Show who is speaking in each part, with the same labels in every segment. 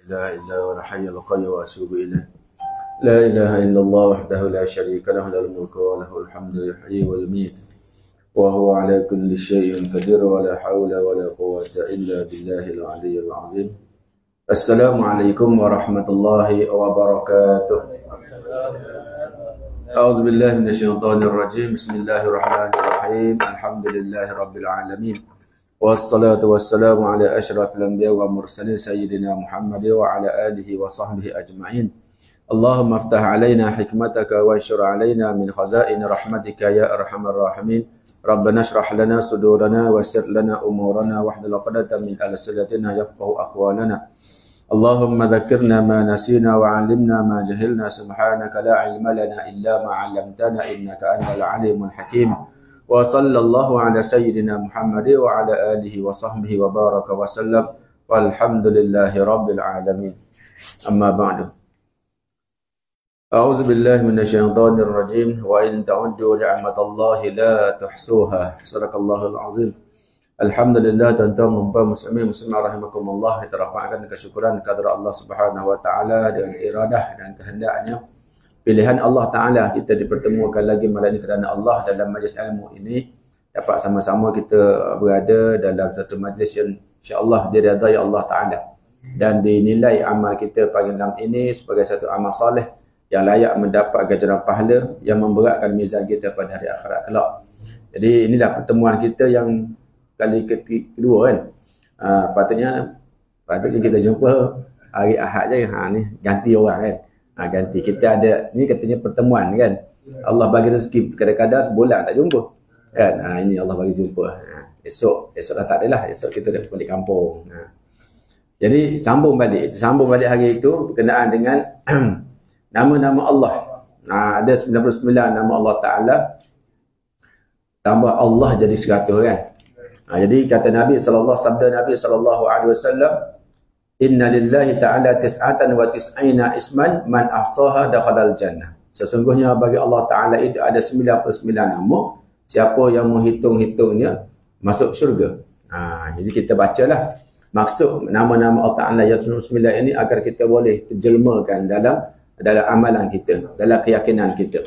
Speaker 1: لا إله ولا حي القيوم وأتوب إليه لا إله إلا الله وحده لا شريك له له الملك وله الحمد يحيي ويميت وهو على كل شيء قدير ولا حول ولا قوة إلا بالله العلي العظيم. السلام عليكم ورحمة الله وبركاته. أعوذ بالله من الشيطان الرجيم. بسم الله الرحمن الرحيم. الحمد لله رب العالمين والصلاة والسلام على أشرف الأنبياء والمرسلين سيدنا محمد وعلى آله وصحبه أجمعين. اللهم افتح علينا حكمتك وانشر علينا من خزائن رحمتك يا أرحم الراحمين. ربنا اشرح لنا صدورنا ويسر لنا أمورنا واحلل عقدة من ألسنتنا يفقهوا أقوالنا. اللهم ذكرنا ما نسينا وعلمنا ما جهلنا. سبحانك لا علم لنا إلا ما علمتنا إنك أنت العليم الحكيم. وصلى الله على سيدنا محمد وعلى آله وصحبه وبارك وسلم والحمد لله رب العالمين. أما بعد. أعوذ بالله من الشيطان الرجيم. وإن تعدوا نعمة الله لا تحصوها. صدق الله العظيم. Alhamdulillah, tuan-tuan muslimin muslimah rahimakumullah, kita rafa'kan kesyukuran kepada Allah Subhanahu wa taala dengan iradah dan kehendaknya. Pilihan Allah Taala kita dipertemukan lagi malam ini kerana Allah dalam majlis ilmu ini dapat sama-sama kita berada dalam satu majlis yang insya-Allah diridai Allah Taala dan dinilai amal kita pagi malam ini sebagai satu amal soleh yang layak mendapat ganjaran pahala yang memberatkan mizan kita pada hari akhirat kelak. Jadi inilah pertemuan kita yang kali kedua kan. Patutnya kita jumpa hari Ahad je. Ni ganti orang kan. Ganti. Kita ada ni katanya pertemuan kan. Allah bagi rezeki kadang-kadang sebulan tak jumpa. Kan? Ini Allah bagi jumpa. Esok dah tak adalah. Esok kita dah balik kampung. Jadi sambung balik hari itu berkenaan dengan nama-nama Allah. Ada 99 nama Allah Taala. Tambah Allah jadi 100 kan. Jadi kata sabda Nabi sallallahu alaihi wasallam, inna lillahi ta'ala tis'atan wa tis'ina isman man ahsaha dakhalal jannah. Sesungguhnya bagi Allah Taala itu ada 99 nama, siapa yang menghitung-hitungnya masuk syurga. Jadi kita bacalah maksud nama-nama Allah Taala yang 99 ini agar kita boleh terjelmakan dalam amalan kita, dalam keyakinan kita.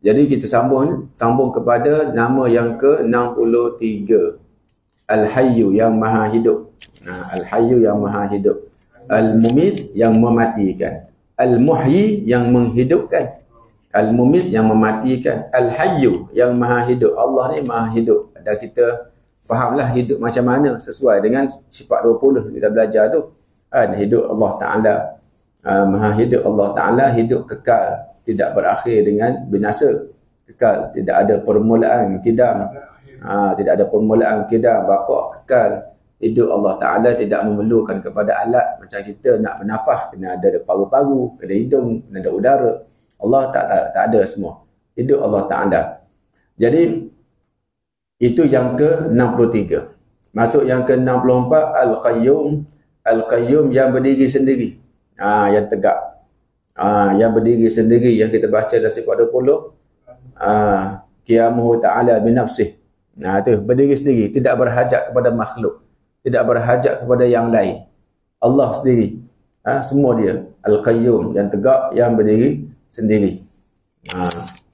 Speaker 1: Jadi kita sambung kepada nama yang ke-63. Al-Hayyu yang Maha Hidup. Al-Hayyu yang Maha Hidup. Al-Mumit yang mematikan. Al-Muhyi yang menghidupkan. Al-Mumit yang mematikan. Al-Hayyu yang Maha Hidup. Allah ni Maha Hidup. Dan kita fahamlah hidup macam mana sesuai dengan sifat 20 kita belajar tu. Hidup Allah Ta'ala. Maha Hidup Allah Ta'ala hidup kekal. Tidak berakhir dengan binasa, kekal, tidak ada permulaan kidam, tidak ada permulaan kidam, baqa kekal. Hidup Allah Taala tidak memerlukan kepada alat macam kita nak bernafas kena ada paru-paru, kena hidung, kena ada udara. Allah tak ada semua. Hidup Allah Taala. Jadi itu yang ke-63. Masuk yang ke-64, Al-Qayyum. Al-Qayyum yang berdiri sendiri. Yang tegak. Yang berdiri sendiri yang kita baca dalam sifat 20. Qiyamuhu ta'ala binafsih. Tu berdiri sendiri, tidak berhajat kepada makhluk, tidak berhajat kepada yang lain. Allah sendiri. Semua dia. Al-Qayyum yang tegak, yang berdiri sendiri.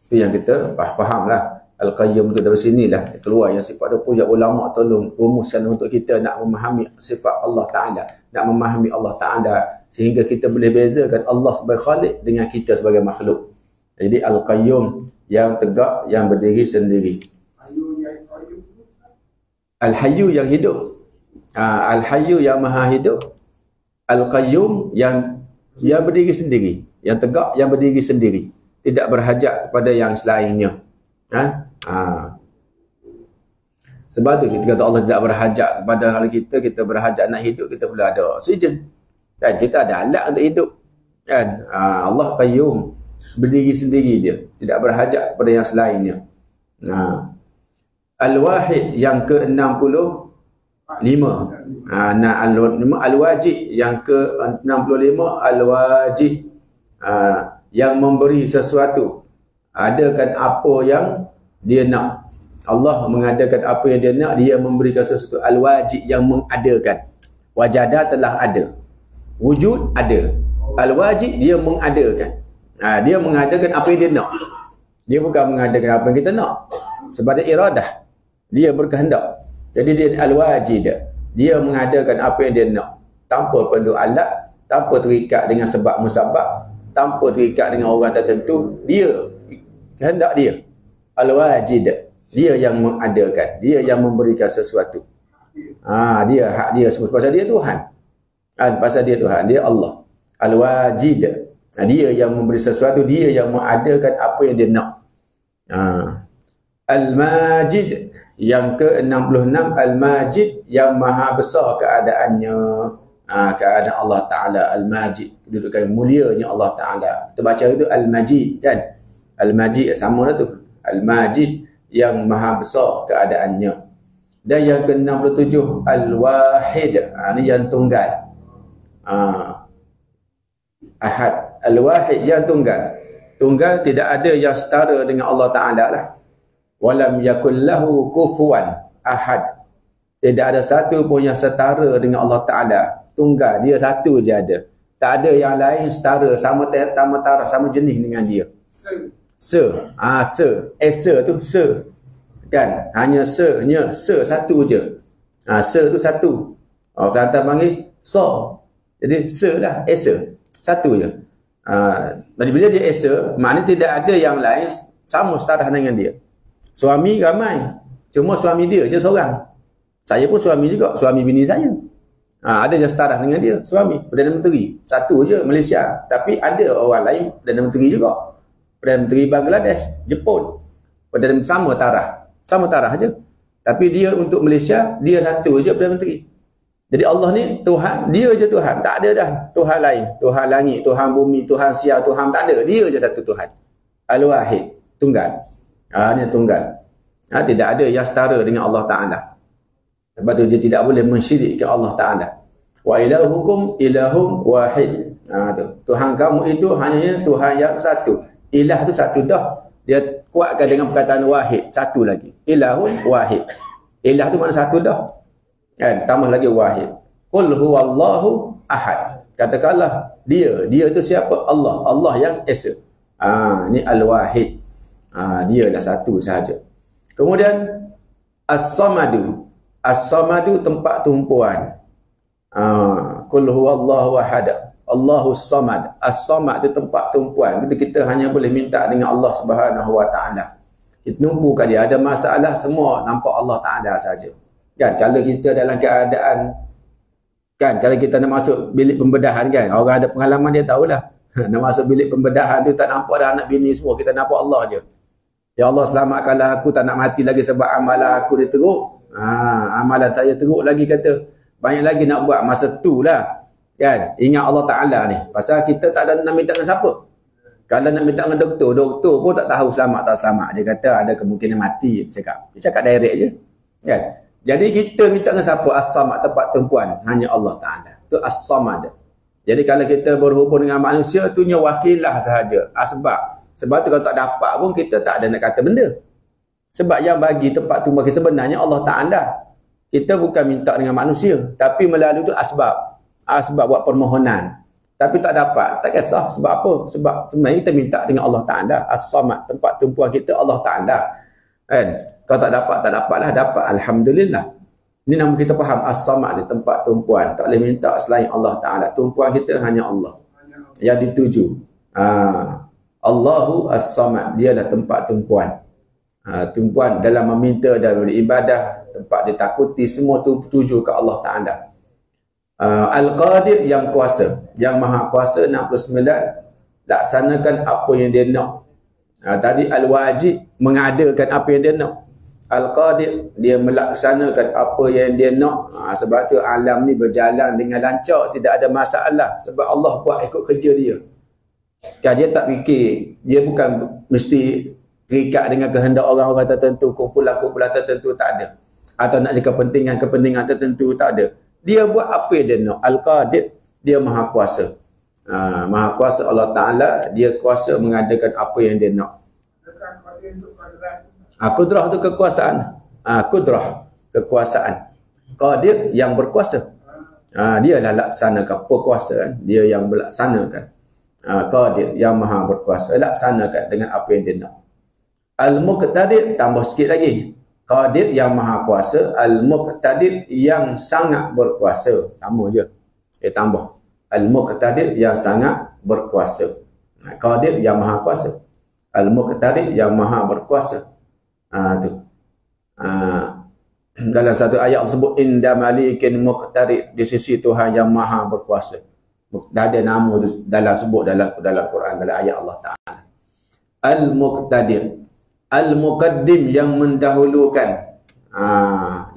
Speaker 1: Itu yang kita fahamlah. Al-Qayyum tu dari sinilah keluar yang sifat 20 yang ulama tolong rumuskan untuk kita nak memahami sifat Allah Ta'ala, nak memahami Allah Ta'ala sehingga kita boleh bezakan Allah sebagai Khalik dengan kita sebagai makhluk. Jadi Al-Qayyum yang tegak, yang berdiri sendiri. Al-Hayyu yang hidup. Al-Hayyu yang Maha Hidup. Al-Qayyum yang berdiri sendiri, yang tegak, yang berdiri sendiri, tidak berhajat kepada yang selainnya. Sebab tu kita kata Allah tidak berhajat kepada hal kita berhajat nak hidup, kita perlu ada oksigen. Kan kita ada alat untuk hidup. Kan Allah Qayyum berdiri sendiri dia, tidak berhajat kepada yang selainnya. Al-Wahid yang ke-65. Al-Wajid yang ke-65. Al-Wajid yang memberi sesuatu. Adakan apa yang dia nak. Allah mengadakan apa yang dia nak, dia memberikan sesuatu. Al-wajid, yang mengadakan. Wajada telah ada. Wujud ada. Al-wajid, dia mengadakan. Dia mengadakan apa yang dia nak. Dia bukan mengadakan apa yang kita nak. Sebab dia iradah. Dia berkehendak. Jadi dia al-wajid. Dia mengadakan apa yang dia nak. Tanpa perlu alat, tanpa terikat dengan sebab musabab, tanpa terikat dengan orang tertentu. Dia, kehendak dia. Al-wajid. Dia yang mengadakan. Dia yang memberikan sesuatu. Dia, hak dia semua. Pasal dia Tuhan. Pasal dia Tuhan. Dia Allah. Al-wajid. Dia yang memberi sesuatu. Dia yang mengadakan apa yang dia nak. Al-majid. Yang ke-66. Al-majid. Yang maha besar keadaannya. Keadaan Allah Ta'ala. Al-majid. Kedudukan mulianya Allah Ta'ala. Kita baca itu Al-majid kan. Al-majid sama lah tu. Al-majid. Yang maha besar keadaannya. Dan yang ke-67 Al-wahid. Ini yang tunggal. Ahad. Al-wahid yang tunggal. Tunggal, tidak ada yang setara dengan Allah Ta'ala lah. Walam yakullahu kufuwan ahad. Tidak ada satu pun yang setara dengan Allah Ta'ala. Tunggal, dia satu je ada. Tak ada yang lain setara, sama taraf, sama jenis dengan dia. Se tu se. Kan? Hanya se satu je. Se tu satu. Kelantan panggil so. Jadi se lah, satu je. Jadi bila dia maknanya tidak ada yang lain sama setara dengan dia. Suami ramai. Cuma suami dia je seorang. Saya pun suami juga, suami bini saya. Ada yang setara dengan dia, suami, Perdana Menteri. Satu je Malaysia. Tapi ada orang lain Perdana Menteri juga. Perdana Menteri Bangladesh, Jepun. Perdana sama tarah je. Tapi dia untuk Malaysia, dia satu je Perdana Menteri. Jadi Allah ni Tuhan, dia je Tuhan. Tak ada dah Tuhan lain. Tuhan langit, Tuhan bumi, Tuhan siang, Tuhan tak ada. Dia je satu Tuhan. Al-wahid, tunggal. Ini tunggal. Tidak ada yang setara dengan Allah Ta'ala. Sebab tu dia tidak boleh mensyirikkan Allah Ta'ala. Wa ilahukum ilahum wahid. Tuhan kamu itu hanya Tuhan yang satu. Ilah tu satu dah. Dia kuatkan dengan perkataan wahid. Satu lagi. Ilahum wahid. Ilah tu mana satu dah. Kan? Tambah lagi wahid. Qul huwallahu ahad. Katakanlah dia tu siapa? Allah. Allah yang esa. Ni al-wahid. Dia dah satu sahaja. Kemudian as-samadu. As-samadu tempat tumpuan. Qul huwallahu ahad. Allahus samad. As-samad itu tempat tumpuan. Kita hanya boleh minta dengan Allah Subhanahu wa taala. Kita tumpukan dia, ada masalah semua nampak Allah Taala saja. Kan kalau kita dalam keadaan kalau kita nak masuk bilik pembedahan kan, orang ada pengalaman dia tahulah. Nak masuk bilik pembedahan tu tak nampak dah anak bini semua, kita nampak Allah je. Ya Allah selamatkanlah aku, tak nak mati lagi sebab amalan aku dia teruk. Amalan saya teruk lagi kata. Banyak lagi nak buat masa tu lah. Kan? Ingat Allah Ta'ala ni. Pasal kita tak ada nak minta dengan siapa. Kalau nak minta dengan doktor pun tak tahu selamat tak selamat. Dia kata ada kemungkinan mati. Dia cakap direct je. Kan? Jadi kita minta dengan siapa? As-samad, tempat tumpuan. Hanya Allah Ta'ala. Itu as-samad. Jadi kalau kita berhubung dengan manusia, tu nya wasilah sahaja. Sebab tu kalau tak dapat pun kita tak ada nak kata benda. Sebab yang bagi tempat tumpuan kita sebenarnya Allah Ta'ala. Kita bukan minta dengan manusia. Tapi melalui tu asbab. Sebab buat permohonan. Tapi tak dapat. Tak kisah. Sebab apa? Sebab sebenarnya kita minta dengan Allah Ta'ala. As-samad. Tempat tumpuan kita Allah Ta'ala. Kan? Kalau tak dapat lah. Dapat. Alhamdulillah. Ini nama kita faham. As-samad ni tempat tumpuan. Tak boleh minta selain Allah Ta'ala. Tumpuan kita hanya Allah. Yang dituju. Allahu As-samad. Dialah tempat tumpuan. Tumpuan dalam meminta, dalam beribadah, tempat ditakuti, semua tu tuju ke Allah Ta'ala. Al-Qadir yang kuasa, yang maha kuasa, 69 laksanakan apa yang dia nak. Tadi Al-Wajid mengadakan apa yang dia nak. Al-Qadir dia melaksanakan apa yang dia nak. Sebab tu alam ni berjalan dengan lancar, tidak ada masalah sebab Allah buat ikut kerja dia. Kan dia tak fikir, dia bukan mesti terikat dengan kehendak orang-orang tertentu, kumpulan-kumpulan tertentu, tak ada. Atau nak jaga kepentingan tertentu, tak ada. Dia buat apa yang dia nak. Al-Qadir, dia maha kuasa. Maha kuasa Allah Ta'ala, dia kuasa mengadakan apa yang dia nak. Qudrah tu kekuasaan. Qudrah, kekuasaan. Qadir yang berkuasa. Dia lah laksanakan berkuasa kan? Dia yang melaksanakan. Qadir yang maha berkuasa, laksanakan dengan apa yang dia nak. Al-Muqtadir tambah sikit lagi. Qadir yang maha kuasa, Al-Muqtadir yang sangat berkuasa. Sama je. Tambah. Al-Muqtadir yang sangat berkuasa. Qadir yang maha kuasa. Al-Muqtadir yang maha berkuasa. Tu. Dalam satu ayat tersebut, inda malikin muqtadir, di sisi Tuhan yang maha berkuasa. Dah ada nama tu dalam sebut dalam Quran, dalam ayat Allah Ta'ala. Al-Muqtadir. Al-Muqaddim yang mendahulukan.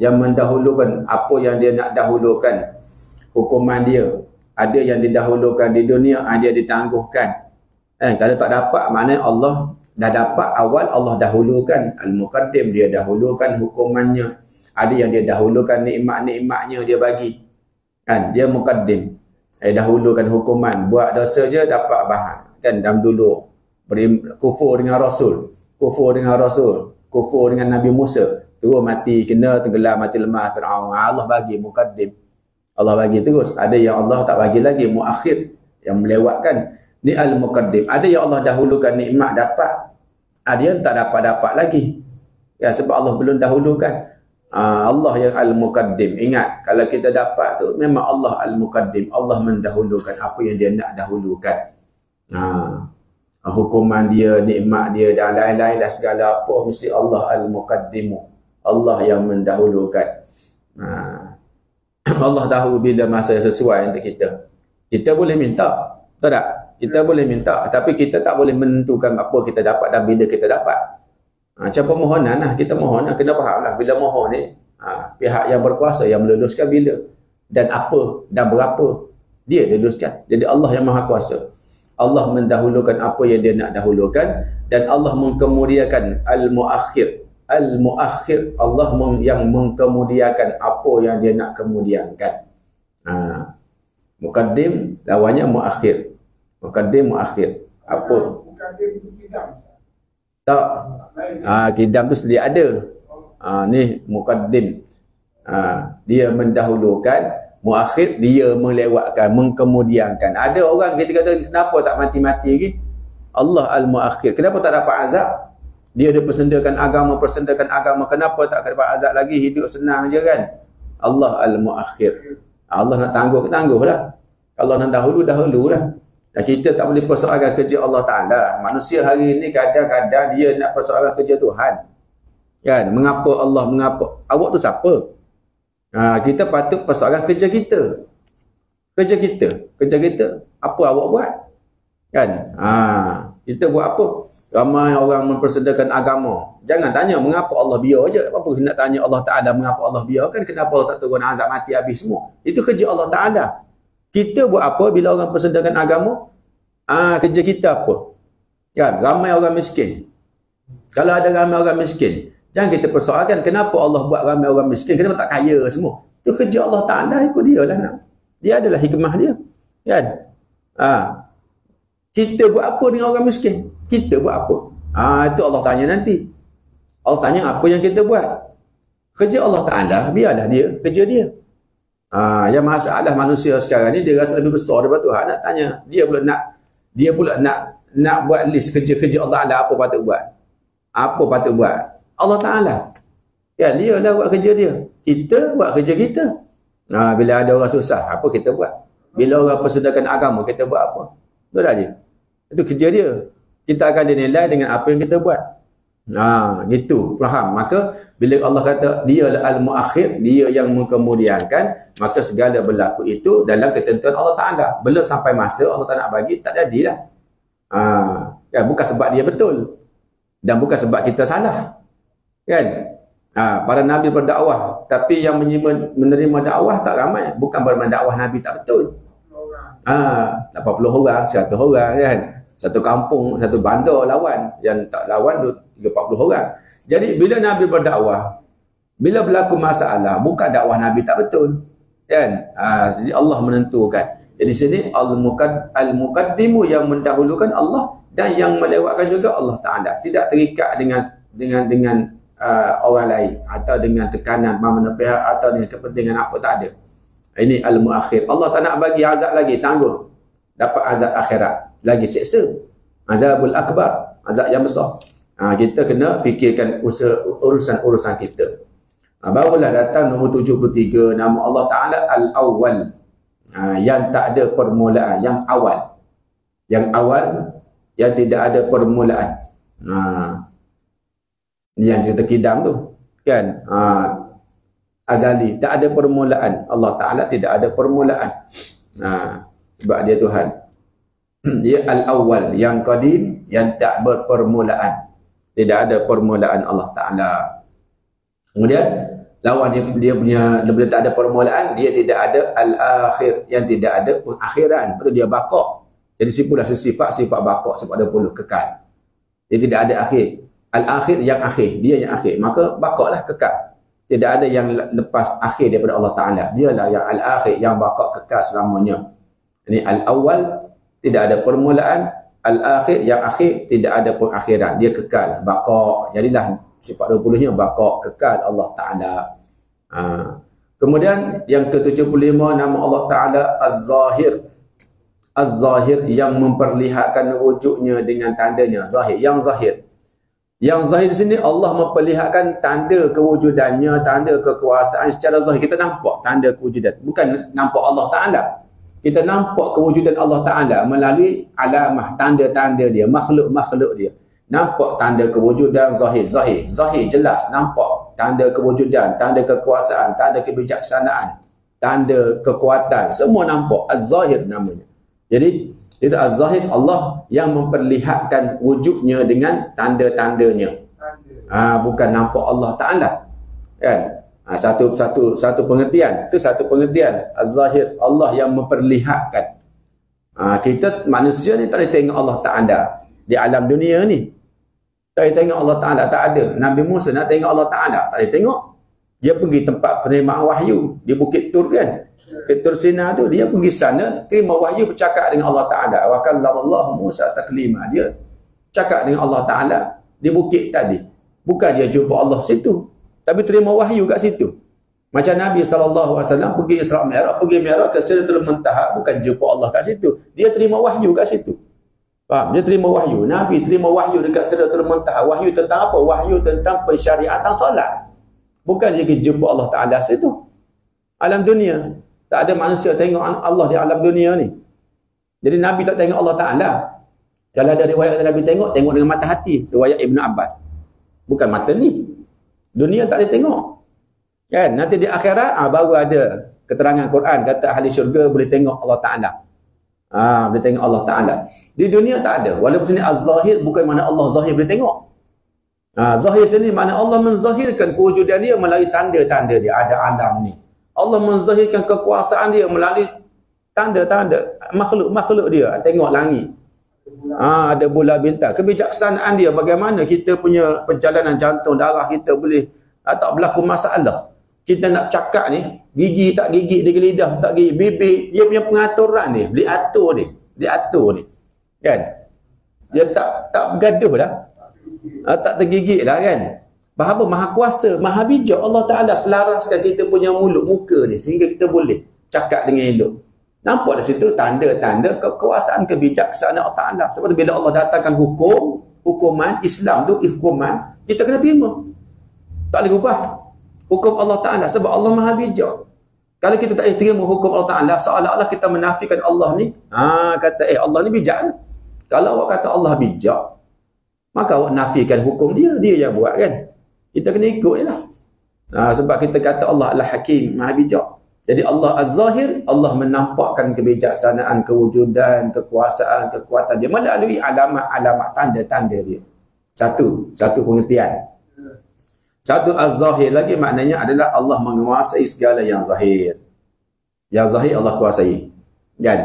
Speaker 1: Yang mendahulukan apa yang dia nak dahulukan. Hukuman dia. Ada yang didahulukan di dunia, ada yang ditangguhkan. Kalau tak dapat, maknanya Allah dah dapat awal, Allah dahulukan. Al-Muqaddim, dia dahulukan hukumannya. Ada yang dia dahulukan nikmat-nikmatnya dia bagi. Kan? Dia Muqaddim. Dahulukan hukuman. Buat dosa je dapat bahan. Kan? Dalam dulu. Kufur dengan Rasul. Kufur dengan Rasul. Kufur dengan Nabi Musa. Terus mati, kena tenggelam, mati lemah Fir'aun. Allah bagi Muqaddim. Allah bagi terus. Ada yang Allah tak bagi lagi. Muakhir. Yang melewatkan. Ni Al-Muqaddim. Ada yang Allah dahulukan nikmat dapat. Ada yang tak dapat lagi. Ya, sebab Allah belum dahulukan. Allah yang Al-Muqaddim. Ingat, kalau kita dapat tu memang Allah Al-Muqaddim. Allah mendahulukan apa yang dia nak dahulukan. Hukuman dia, nikmat dia dan lain-lain dan segala apa, mesti Allah Al-Muqaddimu. Allah yang mendahulukan. Allah tahu bila masa yang sesuai untuk kita. Kita boleh minta, tak? Kita boleh minta, tapi kita tak boleh menentukan apa kita dapat dan bila kita dapat. Macam permohonan lah, kita mohon lah, kena faham lah. Bila mohon ni, pihak yang berkuasa yang meluluskan bila dan apa dan berapa, dia luluskan. Jadi Allah yang maha kuasa. Allah mendahulukan apa yang dia nak dahulukan, dan Allah mengkemudiakan Al-Muakhir. Al-Muakhir, Allah yang mengkemudiakan apa yang dia nak kemudiankan. Muqaddim lawannya Muakhir. Muqaddim, Muakhir. Apa? Tak. Qidam tu sedia ada. Ni Muqaddim. Dia mendahulukan. Muakhir, dia melewatkan, mengkemudiankan. Ada orang kita kata, kenapa tak mati-mati lagi? Allah Al-Muakhir. Kenapa tak dapat azab? Dia ada persendakan agama. Kenapa tak dapat azab lagi? Hidup senang je kan? Allah Al-Muakhir. Allah nak tangguh lah. Allah nak dahulu lah. Dan kita tak boleh persoalkan kerja Allah Ta'ala. Manusia hari ini kadang-kadang dia nak persoalkan kerja Tuhan. Kan? Mengapa Allah, mengapa? Awak tu siapa? Kita patut persoalkan kerja kita. Kerja kita. Apa awak buat? Kan? Kita buat apa? Ramai orang mempersedakan agama. Jangan tanya mengapa Allah biar je. Apa nak tanya Allah Ta'ala mengapa Allah biar kan? Kenapa Allah tak turun azab mati habis semua? Itu kerja Allah Ta'ala. Kita buat apa bila orang persedakan agama? Kerja kita apa? Kan? Ramai orang miskin. Kalau ada ramai orang miskin, jangan kita persoalkan kenapa Allah buat ramai orang miskin, kenapa tak kaya semua. Itu kerja Allah Ta'ala, ikut dia lah nak. Dia adalah hikmah dia. Kan? Kita buat apa dengan orang miskin? Kita buat apa? Itu Allah tanya nanti. Allah tanya apa yang kita buat. Kerja Allah Ta'ala, biarlah dia, kerja dia. Yang masalah manusia sekarang ni, dia rasa lebih besar daripada Tuhan. Nak tanya, dia pula nak buat list kerja-kerja Allah Ta'ala, apa patut buat. Apa patut buat. Allah Ta'ala. Ya, dia dah buat kerja dia. Kita buat kerja kita. Bila ada orang susah, apa kita buat? Bila orang persedakan agama, kita buat apa? Betul tak dia? Itu kerja dia. Kita akan dinilai dengan apa yang kita buat. Gitu. Faham? Maka, bila Allah kata, dia Al-Muakhir, dia yang mengkemudiankan, maka segala berlaku itu dalam ketentuan Allah Ta'ala. Belum sampai masa Allah tak nak bagi, tak jadilah. Ya, bukan sebab dia betul. Dan bukan sebab kita salah. Kan? Para Nabi berdakwah. Tapi yang menerima dakwah tak ramai. Bukan bermakna dakwah Nabi tak betul. 80 orang, 100 orang kan. Satu kampung, satu bandar lawan. Yang tak lawan 30-40 orang. Jadi bila Nabi berdakwah, bila berlaku masalah, bukan dakwah Nabi tak betul. Kan? Jadi Allah menentukan. Jadi sini Al-Muqaddimu yang mendahulukan Allah dan yang melewatkan juga Allah Ta'ala. Tidak terikat dengan orang lain atau dengan tekanan mana pihak atau dengan kepentingan apa, tak ada. Ini al-muakhir. Allah tak nak bagi azab lagi, tangguh. Dapat azab akhirat, lagi seksa. Azabul akbar, azab yang besar. Kita kena fikirkan urusan-urusan kita. Barulah datang nombor 73, nama Allah Ta'ala Al-Awwal. Yang tak ada permulaan, yang awal. Yang awal, yang tidak ada permulaan. Yang kita kidam tu. Kan? Azali, tak ada permulaan. Allah Ta'ala tidak ada permulaan. Sebab dia Tuhan. Dia Al-Awwal, yang qadim, yang tak berpermulaan. Tidak ada permulaan Allah Ta'ala. Kemudian lawan dia punya, bila tak ada permulaan, dia tidak ada al-akhir, yang tidak ada pengakhiran. Perlu dia bakok. Jadi sipulah sifat bakok, sifat 20 kekal. Dia tidak ada akhir. Al-akhir yang akhir, dia yang akhir. Maka bakoklah kekal. Tidak ada yang lepas akhir daripada Allah Ta'ala. Dialah yang al-akhir, yang bakok kekal selamanya. Ini al-awwal, tidak ada permulaan. Al-akhir, yang akhir, tidak ada pengakhiran. Dia kekal, bakok. Jadilah sifat 20-nya bakok, kekal Allah Ta'ala. Kemudian yang ke-75, nama Allah Ta'ala Az-Zahir. Az-Zahir, yang memperlihatkan wujudnya dengan tandanya. Zahir, yang zahir. Yang zahir di sini Allah memperlihatkan tanda kewujudannya, tanda kekuasaan secara zahir. Kita nampak tanda kewujudan. Bukan nampak Allah Ta'ala. Kita nampak kewujudan Allah Ta'ala melalui alamah, tanda-tanda dia, makhluk-makhluk dia. Nampak tanda kewujudan zahir. Zahir jelas, nampak tanda kewujudan, tanda kekuasaan, tanda kebijaksanaan, tanda kekuatan. Semua nampak. Az-Zahir namanya. Jadi, itu Az-Zahir, Allah yang memperlihatkan wujudnya dengan tanda-tandanya. Bukan nampak Allah Ta'ala. Kan? Satu pengertian. Itu satu pengertian. Az-Zahir, Allah yang memperlihatkan. Kita manusia ni tak boleh tengok Allah Ta'ala di alam dunia ni. Tak boleh tengok Allah Ta'ala, tak ada. Nabi Musa nak tengok Allah Ta'ala, tak boleh tengok. Dia pergi tempat penerimaan wahyu di Bukit Tur kan. Ke Tur Sina tu, dia pergi sana terima wahyu, bercakap dengan Allah Ta'ala. Wa kallamallahu Musa taklima. Dia cakap dengan Allah Ta'ala di bukit tadi. Bukan dia jumpa Allah situ, tapi terima wahyu kat situ. Macam Nabi SAW pergi Isra' Mi'raj, pergi Mi'raj ke Sidratul Muntaha, bukan jumpa Allah kat situ. Dia terima wahyu kat situ. Faham? Dia terima wahyu. Nabi terima wahyu dekat Sidratul Muntaha. Wahyu tentang apa? Wahyu tentang pensyariatan solat. Bukan dia pergi jumpa Allah Ta'ala situ. Alam dunia. Tak ada manusia tengok Allah di alam dunia ni. Jadi Nabi tak tengok Allah Ta'ala. Kalau ada riwayat Nabi tengok dengan mata hati. Riwayat Ibn Abbas. Bukan mata ni. Dunia tak boleh tengok. Kan? Nanti di akhirat baru ada keterangan Quran. Kata ahli syurga boleh tengok Allah Ta'ala. Boleh tengok Allah Ta'ala. Di dunia tak ada. Walaupun sini Az-Zahir bukan mana Allah Zahir boleh tengok. Zahir sini mana Allah menzahirkan kewujudan dia melalui tanda-tanda dia. Ada alam ni. Allah menzahirkan kekuasaan dia melalui tanda-tanda makhluk-makhluk dia. Tengok langit. Ada bola bintang. Kebijaksanaan dia bagaimana kita punya perjalanan jantung, darah kita boleh tak berlaku masalah. Kita nak cakap ni, gigi tak gigi di lidah, tak gigi bibir, dia punya pengaturan ni, diatur ni. Kan? Dia tak bergaduh dah. Tak tergigit dah kan? Bahawa maha kuasa, maha bijak Allah Ta'ala selaraskan kita punya mulut muka ni sehingga kita boleh cakap dengan elok. Nampak di situ tanda-tanda kekuasaan kebijaksanaan Allah Ta'ala. Sebab tu bila Allah datangkan hukuman Islam tu, hukuman, kita kena terima. Tak boleh ubah hukum Allah Ta'ala sebab Allah maha bijak. Kalau kita tak terima hukum Allah Ta'ala, seolah-olah kita menafikan Allah ni. Kata Allah ni bijak. Kalau awak kata Allah bijak, maka awak nafikan hukum dia yang buat kan. Kita kena ikut je lah. Sebab kita kata Allah Al-Hakim, maha bijak. Jadi Allah Az-Zahir, Allah menampakkan kebijaksanaan, kewujudan, kekuasaan, kekuatan dia melalui alamat-alamat, tanda-tanda dia. Satu pengertian. Satu Az-Zahir lagi maknanya adalah Allah menguasai segala yang zahir. Yang zahir Allah kuasai. Kan?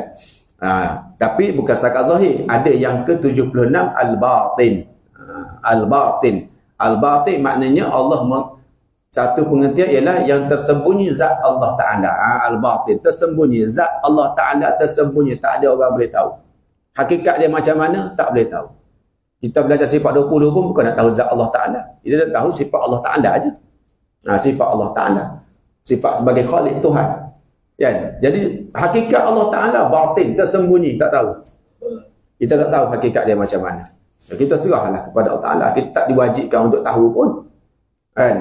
Speaker 1: Tapi bukan setakat zahir. Ada yang ke-76 Al-Batin. Al-Batin. Al-Batin maknanya satu pengertian ialah yang tersembunyi zat Allah Ta'ala. Al-Batin. Tersembunyi. Zat Allah Ta'ala tersembunyi. Tak ada orang boleh tahu. Hakikat dia macam mana? Tak boleh tahu. Kita belajar sifat 20 pun bukan nak tahu zat Allah Ta'ala. Kita nak tahu sifat Allah Ta'ala aja. Sifat Allah Ta'ala. Sifat sebagai Khalik Tuhan. Kan? Jadi hakikat Allah Ta'ala batin, tersembunyi, tak tahu. Kita tak tahu hakikat dia macam mana. Kita serahlah kepada Allah Ta'ala. Kita tak diwajibkan untuk tahu pun. Kan?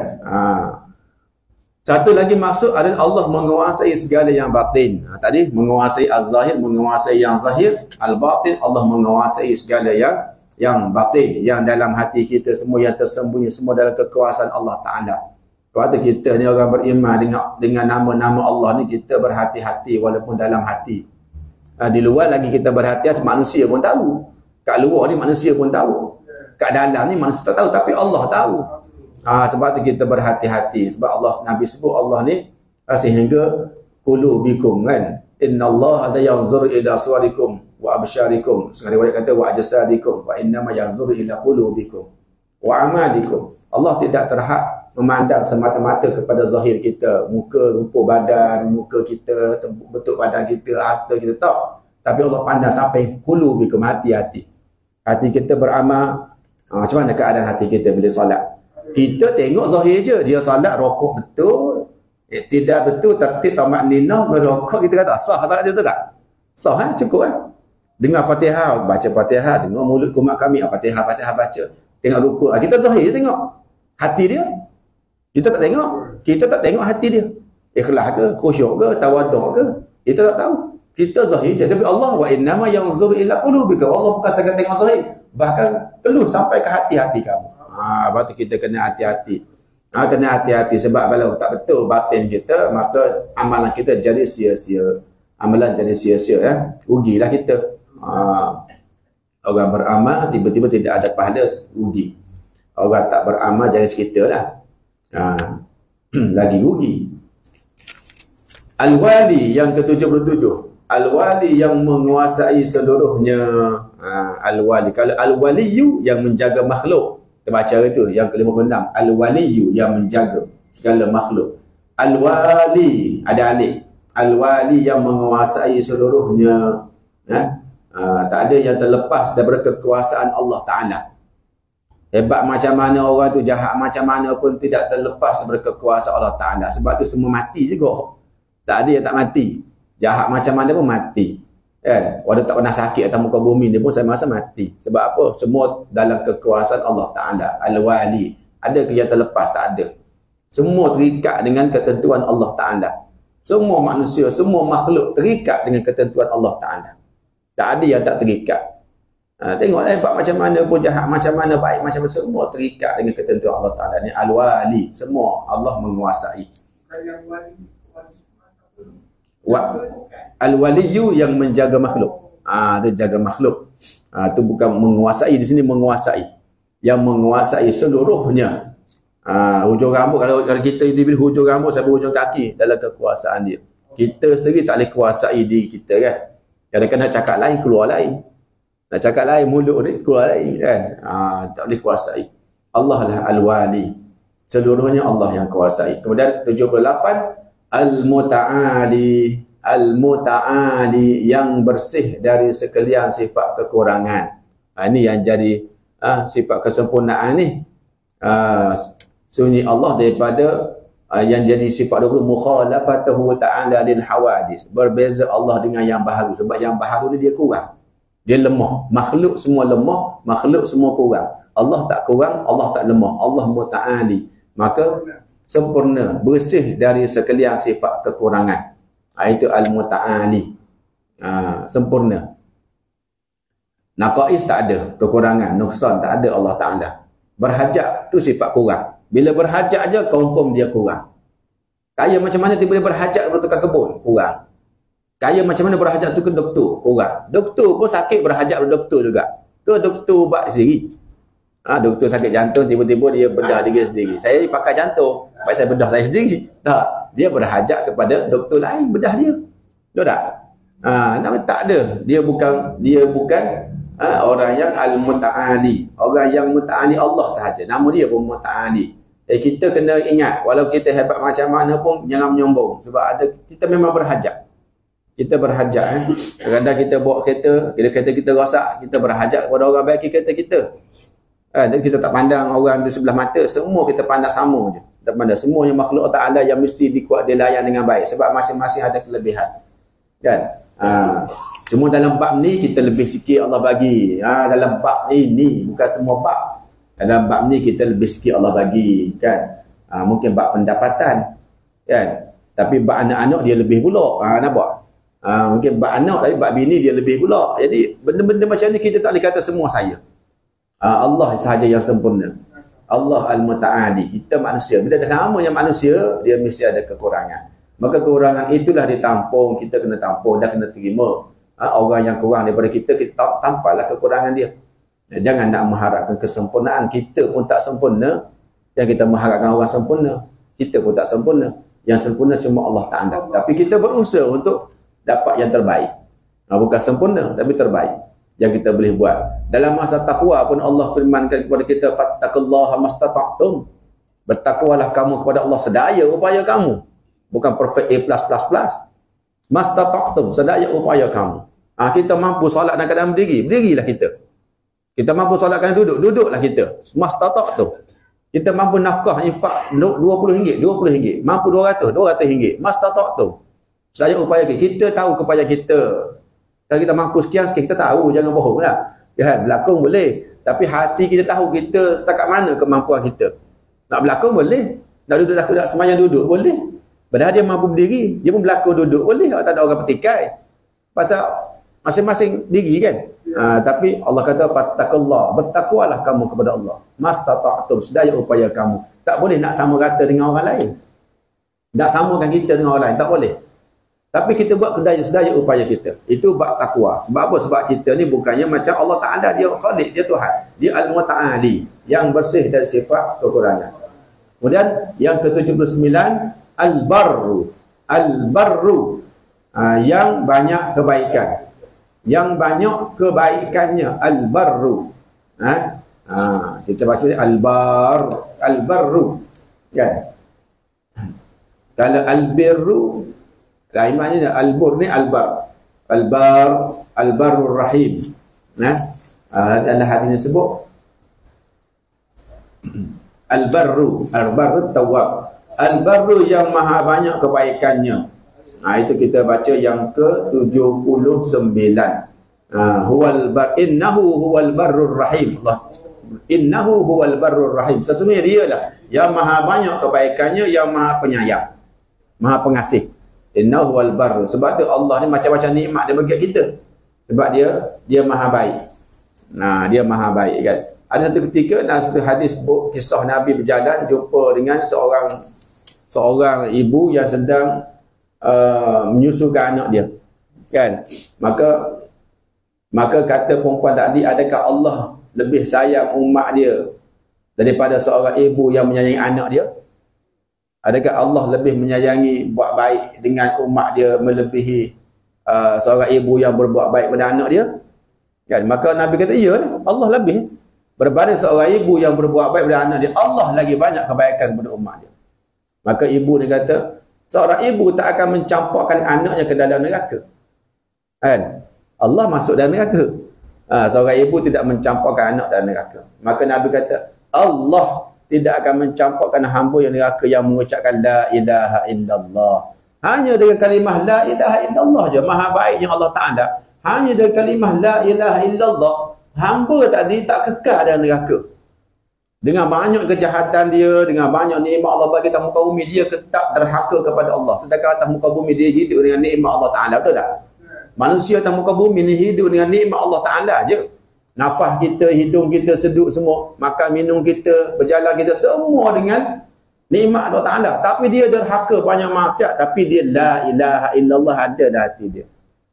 Speaker 1: Satu lagi maksud adalah Allah menguasai segala yang batin. Tadi menguasai az-zahir, menguasai yang zahir. Al-batin, Allah menguasai segala yang batin, yang dalam hati kita, semua yang tersembunyi, semua dalam kekuasaan Allah Ta'ala. Sebab tu kita ni orang beriman dengan nama-nama Allah ni, kita berhati-hati walaupun dalam hati. Di luar lagi kita berhati-hati, manusia pun tahu. Kat luar ni manusia pun tahu. Kat dalam ni manusia tak tahu, tapi Allah tahu. Sebab tu kita berhati-hati. Sebab Allah, Nabi sebut Allah ni sehingga qulubikum kan. Inna Allah la yanzur ila suwarikum wa absyarikum. Sekali riwayat kata wa ajsadikum wa innama yanzur ila qulubikum wa amalikum. Allah tidak terhad memandang semata-mata kepada zahir kita, muka, rupa badan, muka kita, bentuk badan kita, harta kita, tak. Tapi Allah pandang sampai qulubikum, hati-hati. Hati kita beramal. Macam mana keadaan hati kita bila solat? Kita tengok zahir je, dia solat rokok betul, tidak betul, tertib, tamak ninah, merokok, kita kata sah tak ada, betul tak? Sah cukup dengar Fatihah, baca Fatihah, dengar mulut kumat kami, Fatihah baca, tengok rukuk, kita zahir je tengok hati dia, kita tak tengok hati dia, ikhlas ke, khusyuk ke, tawaduk ke, kita tak tahu, kita zahir je. Tapi Allah wa innama yanzuru ila qulubika, Allah bukan sekadar tengok zahir, bahkan telus sampai ke hati-hati kamu. Lepas tu kita kena hati-hati. Kena hati-hati sebab kalau tak betul batin kita, maka amalan kita jadi sia-sia. Amalan jadi sia-sia rugilah kita. Orang beramal tiba-tiba tidak ada pahala, rugi. Orang tak beramal jangan cerita lah. Lagi rugi. Al-Wali yang ke-77. Al-Wali yang menguasai seluruhnya. Al-Wali. Kalau Al-Waliyu yang menjaga makhluk, kita baca itu yang ke-56. Al-Waliyu yang menjaga segala makhluk. Al-Wali ada alif. Al-Wali yang menguasai seluruhnya. Tak ada yang terlepas daripada kekuasaan Allah Ta'ala. Hebat macam mana orang tu, jahat macam mana pun tidak terlepas daripada kekuasaan Allah Ta'ala. Sebab tu semua mati juga. Tak ada yang tak mati. Jahat macam mana pun mati. Kan? Walau tak pernah sakit atas muka bumi dia pun saya masa mati. Sebab apa? Semua dalam kekuasaan Allah Ta'ala. Al-Wali. Ada ke yang terlepas? Tak ada. Semua terikat dengan ketentuan Allah Ta'ala. Semua manusia, semua makhluk terikat dengan ketentuan Allah Ta'ala. Tak ada yang tak terikat. Tengoklah hebat macam mana pun, jahat macam mana, baik macam mana, semua terikat dengan ketentuan Allah Ta'ala. Ni Al-Wali. Semua Allah menguasai. Al-Waliyu yang menjaga makhluk. Dia jaga makhluk. Itu bukan menguasai, di sini menguasai. Yang menguasai seluruhnya. Hujung rambut, kalau kita diberi hujung rambut sampai hujung kaki dalam kekuasaan dia. Kita sendiri tak boleh kuasai diri kita kan. Kadang-kadang cakap lain, keluar lain. Nak cakap lain, mulut ni keluar lain kan. Tak boleh kuasai. Allah lah Al-Wali. Seluruhnya Allah yang kuasai. Kemudian 78. Al-Muta'ali. Al-Muta'ali yang bersih dari sekalian sifat kekurangan. Ini yang jadi sifat kesempurnaan ni. Sunyi Allah daripada yang jadi sifat 20 mukhalafatuhu ta'ala lil hawadis. Berbeza Allah dengan yang baharu. Sebab yang baharu ni dia kurang. Dia lemah. Makhluk semua lemah, makhluk semua kurang. Allah tak kurang, Allah tak lemah. Allah muta'ali. Maka sempurna, bersih dari sekalian sifat kekurangan. Itu al-muta'ali. Sempurna. Naqais tak ada, kekurangan, nuksan tak ada Allah Ta'ala. Berhajat tu sifat kurang. Bila berhajat je confirm dia kurang. Kaya macam mana dia boleh berhajat kepada tukang kebun? Kurang. Kaya macam mana berhajat tu ke doktor? Kurang. Doktor pun sakit berhajat kepada doktor juga. Ke doktor ubat sendiri. Doktor sakit jantung tiba-tiba dia bedah diri sendiri. Saya pakai jantung, baik saya bedah saya sendiri. Tak, dia berhajat kepada doktor lain bedah dia. Betul tak? Nama tak ada. Dia bukan orang yang al-muta'ali. Orang yang muta'ali Allah sahaja. Nama dia pun muta'ali. Kita kena ingat, walau kita hebat macam mana pun jangan menyombong. Sebab kita memang berhajat. Kita berhajat. Kadang-kadang kita bawa kereta, kereta kita rosak, kita berhajat kepada orang baiki kereta kita. Dan kita tak pandang orang di sebelah mata, semua kita pandang sama je. Kita pandang semuanya makhluk Ta'ala yang mesti dilayan dengan baik sebab masing-masing ada kelebihan. Kan? Cuma dalam bab ni kita lebih sikit Allah bagi. Dalam bab ni bukan semua bab. Dalam bab ni kita lebih sikit Allah bagi, kan? Mungkin bab pendapatan, kan? Tapi bab anak-anak dia lebih pula. Nampak? Mungkin bab anak tapi bab bini dia lebih pula. Jadi benda-benda macam ni kita tak boleh kata semua saya. Allah sahaja yang sempurna. Allah Al-Muta'ali. Kita manusia. Bila dah namanya manusia, dia mesti ada kekurangan. Maka kekurangan itulah ditampung. Kita kena tampung dan kena terima. Orang yang kurang daripada kita tampaklah kekurangan dia. Jangan nak mengharapkan kesempurnaan. Kita pun tak sempurna. Yang kita mengharapkan orang sempurna. Kita pun tak sempurna. Yang sempurna cuma Allah Ta'ala. Tapi kita berusaha untuk dapat yang terbaik. Bukan sempurna, tapi terbaik yang kita boleh buat. Dalam masa taqwa pun Allah firmankan kepada kita, fattaqullaha mastata'tum. Bertakwalah kamu kepada Allah sedaya upaya kamu. Bukan perfect A++. Mastata'tum, sedaya upaya kamu. Kita mampu solat dalam keadaan berdiri, berdirilah kita. Kita mampu solat keadaan duduk, duduklah kita. Mastata'tum. Kita mampu nafkah infak RM20, RM20. Mampu RM200, RM200. Mastata'tum. Sedaya upaya kita. Kita tahu kepada kita. Kalau kita mampu sekian, kita tahu, jangan bohong lah. Ya, berlakon boleh. Tapi hati kita tahu kita setakat mana kemampuan kita. Nak berlakon boleh. Nak duduk nak semayang duduk boleh. Padahal dia mampu berdiri. Dia pun berlakon duduk boleh. Tak ada orang petikai. Pasal masing-masing diri kan. Tapi Allah kata, fattakullah. Bertakwalah kamu kepada Allah. Mastata'tum. Sedaya upaya kamu. Tak boleh nak sama rata dengan orang lain. Nak samakan kita dengan orang lain. Tak boleh. Tapi kita buat sedaya upaya kita. Itu bab takwa. Sebab apa? Sebab kita ni bukannya macam Allah Ta'ala. Dia Khalik, dia Tuhan. Dia Al-Muta'ali. Yang bersih dari sifat kekurangan. Kemudian yang ke-79, Al-Barru. Al-Barru. Yang banyak kebaikan. Yang banyak kebaikannya. Al-Barru. Kita baca ni Al-Bar. Al-Barru. Kan? Kalau Al-Birru, Rahimahnya Al-Bur ni Al-Bar. Al-Bar, Al-Barur Rahim. Ada hadis sebut Al-Barru, Al-Barru Tawwab. Al-Barru yang maha banyak kebaikannya. Itu kita baca yang ke-79. Innahu huwal barrur rahim. Innahu huwal barrur rahim. Sesungguhnya dialah yang maha banyak kebaikannya, yang maha penyayang, maha pengasih. Innahu wal barr. Sebab tu Allah ni macam-macam nikmat dia bagi kita. Sebab dia maha baik. Dia maha baik kan. Ada satu ketika dalam satu hadis kisah Nabi berjalan jumpa dengan seorang ibu yang sedang menyusukan anak dia. Kan? Maka kata perempuan tadi, adakah Allah lebih sayang umat dia daripada seorang ibu yang menyayangi anak dia? Adakah Allah lebih menyayangi buat baik dengan umat dia melebihi seorang ibu yang berbuat baik pada anak dia? Kan? Maka Nabi kata, iyalah, Allah lebih. Berbanding seorang ibu yang berbuat baik pada anak dia, Allah lagi banyak kebaikan kepada umat dia. Maka ibu dia kata, seorang ibu tak akan mencampurkan anaknya ke dalam neraka. Kan? Allah masuk dalam neraka. Seorang ibu tidak mencampurkan anak dalam neraka. Maka Nabi kata, Allah tidak akan mencampurkan hamba yang neraka yang mengucapkan la ilaha illallah. Hanya dengan kalimah la ilaha illallah je, maha baiknya Allah Ta'ala. Hanya dengan kalimah la ilaha illallah, hamba tadi tak kekal dalam neraka. Dengan banyak kejahatan dia, dengan banyak nikmat Allah bagi atas muka bumi, dia tetap derhaka kepada Allah. Sedangkan atas muka bumi dia hidup dengan nikmat Allah Ta'ala. Betul tak? Manusia atas muka bumi ni hidup dengan nikmat Allah Ta'ala je. Nafas kita, hidung kita, seduk semua, makan minum kita, berjalan kita, semua dengan nikmat Allah Ta'ala. Tapi dia derhaka banyak maksiat, tapi dia la ilaha illallah ada dalam hati dia.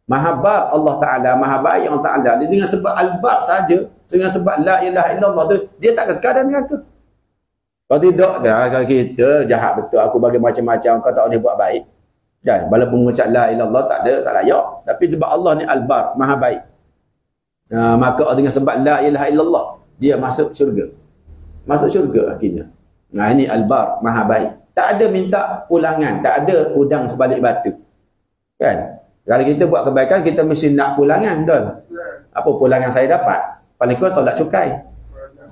Speaker 1: Mahabar Allah Ta'ala, maha baik Allah Ta'ala. Dia dengan sebab al-bar saja, dengan sebab la ilaha illallah tu, dia tak kekal dan neraka. Kalau tidak dah, kalau kita jahat betul, aku bagi macam-macam, kau tak boleh buat baik. Kan? Walaupun mengucap la ilallah tak ada, tak layak. Tapi sebab Allah ni al-bar, maha baik. Maka dengan sebab la ilaha illallah, dia masuk syurga. Masuk syurga akhirnya. Ini al-bar, maha baik. Tak ada minta pulangan, tak ada udang sebalik batu. Kan? Kalau kita buat kebaikan, kita mesti nak pulangan, betul? Apa pulangan saya dapat? Paling kurang tolak cukai.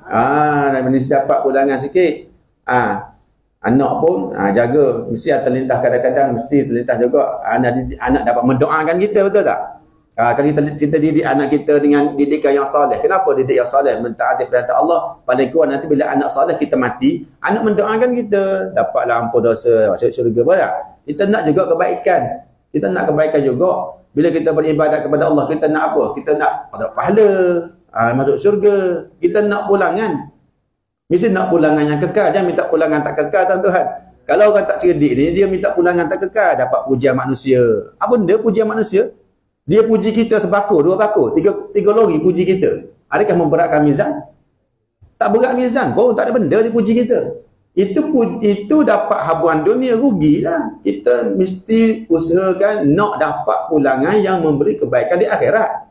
Speaker 1: Mesti dapat pulangan sikit. Anak pun jaga, mesti terlintas kadang-kadang, mesti terlintas juga anak dapat mendoakan kita, betul tak? Kalau kita didik anak kita dengan didikan yang soleh. Kenapa didik yang soleh? Mentaati perintah Allah. Paling kurang nanti bila anak soleh kita mati, anak mendoakan kita, dapatlah ampun dosa, masuk syurga. Betul tak? Kita nak juga kebaikan. Kita nak kebaikan juga. Bila kita beribadat kepada Allah, kita nak apa? Kita nak pahala, masuk syurga. Kita nak pulangan. Mesti nak pulangan yang kekal. Jangan minta pulangan tak kekal, tuan-tuan. Kalau orang tak cerdik ni, dia minta pulangan tak kekal, dapat pujian manusia. Apa benda pujian manusia? Dia puji kita sebako, 2 bako, 3 lori puji kita. Adakah memberatkan mizan? Tak berat mizan. Oh, tak ada benda dia puji kita. Itu dapat habuan dunia, rugilah. Kita mesti usahakan nak dapat pulangan yang memberi kebaikan di akhirat.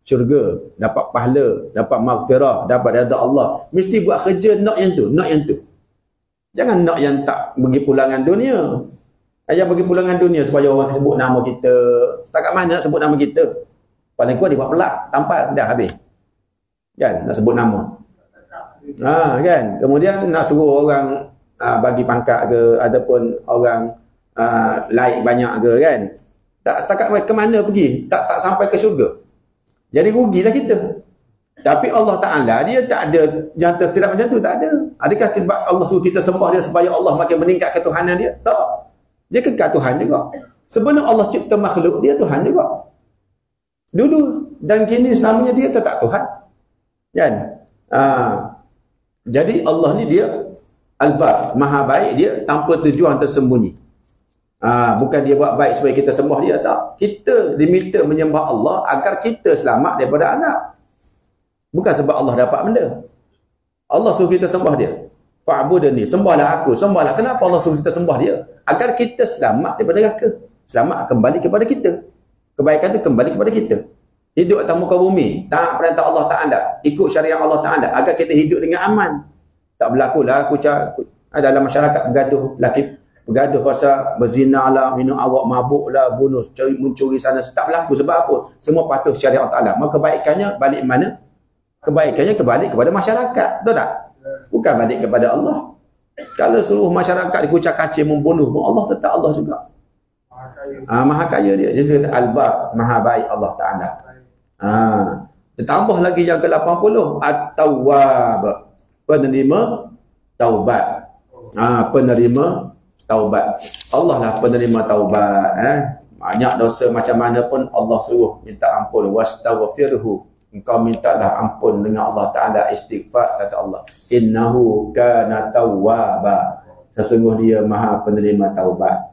Speaker 1: Syurga, dapat pahala, dapat maghfirah, dapat redha Allah. Mesti buat kerja nak yang tu, nak yang tu. Jangan nak yang tak bagi pulangan dunia. Yang bagi pulangan dunia supaya orang sebut nama kita. Setakat mana nak sebut nama kita? Paling kurang dia buat pelak, tampal, dah habis. Kan? Nak sebut nama. Kan? Kemudian nak suruh orang bagi pangkat ke, ataupun orang like banyak ke, kan? Tak setakat ke mana pergi? Tak sampai ke syurga. Jadi rugilah kita. Tapi Allah Ta'ala, dia tak ada yang tersirat macam tu, tak ada. Adakah Allah suruh kita sembah dia supaya Allah makin meningkat ketuhanan dia? Tak. Dia kekal Tuhan juga. Sebelum Allah cipta makhluk, dia Tuhan juga. Dulu dan kini selamanya dia tetap Tuhan. Kan? Jadi Allah ni dia Al-Bar, maha baik, dia tanpa tujuan tersembunyi. Bukan dia buat baik supaya kita sembah dia, tak. Kita diminta menyembah Allah agar kita selamat daripada azab. Bukan sebab Allah dapat benda. Allah suruh kita sembah dia. Fa'budni, sembahlah aku, sembahlah. Kenapa Allah suruh kita sembah dia? Agar kita selamat daripada neraka. Selamat kembali kepada kita. Kebaikan tu kembali kepada kita. Hidup atas muka bumi, taat perintah Allah Ta'ala, ikut syariat Allah Ta'ala, agar kita hidup dengan aman. Tak berlakulah dalam masyarakat bergaduh pasal berzina lah, minum awak, mabuk lah, bunuh, mencuri sana. Tak berlaku sebab apa? Semua patuh syariat Allah Ta'ala. Maka kebaikannya balik mana? Kebaikannya kembali kepada masyarakat. Betul tak? Bukan balik kepada Allah. Kalau seluruh masyarakat dikucak kacir membunuh pun, Allah tetap Allah juga. Maha kaya dia. Jadi Al-Bar, maha baik Allah Ta'ala. Ditambah lagi yang ke-80, At-Tawwab, penerima taubat. Penerima taubat. Allah lah penerima taubat. Banyak dosa macam mana pun Allah suruh minta ampun. Wastaghfirhu, engkau mintalah ampun dengan Allah Ta'ala, istighfar, kata Allah. Innahu kana tawwaba, sesungguhnya dia maha penerima taubat.